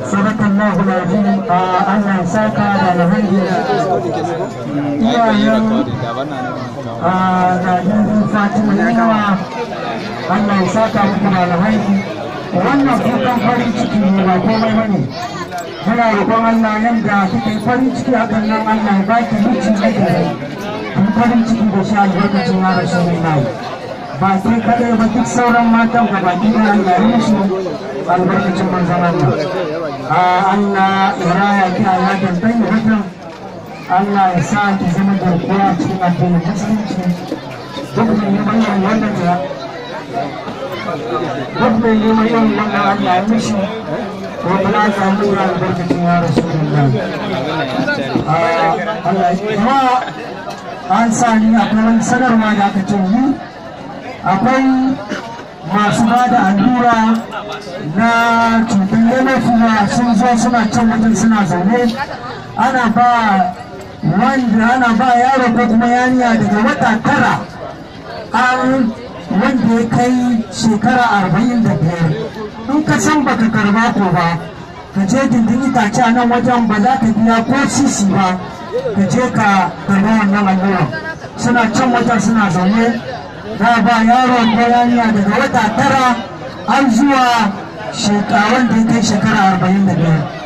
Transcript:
sadakallahu alazim. Allah ya saka da alhaji iyayen da yin Fatima yawa, Allah ya saka muku da alhaji. Wannan kukan farin ciki ne ba komai bane. Muna roƙon Allah yadda kike farin ciki hakan nan Allah ya baki mutum da farin ciki da shi albarkacin ya Rasulullahi. Ba sai kaɗai ba, duk sauran matan ga baki da Allah ya musu albarkacin manzon Allah. Allah ya raya ki a yakin dangi hakan. Allah ya sa ki zama garkuwa cikin addinin musulunci. Duk mai neman yin wannan ya duk mai neman yin wannan Allah ya mishi wanda na samu ya albarkacin ya Rasulullahi. Allah ya kuma an sani akwai wani sanarwa da aka ce yi akwai masu ba da allura na cutar yanafiya sun zo suna can wajen suna zaune ana ba yaro ko kuma yaniya daga wata 9 wanda ya kai shekara 45. in ka san baka karba ko ba ka je dindin itace a nan wajen ba za ka biya ko sisi ba ka je ka karba wannan allura. Suna can wajen suna zaune za ba yaro ko yaniya daga wata 9 har zuwa wanda ya kai shekara 45.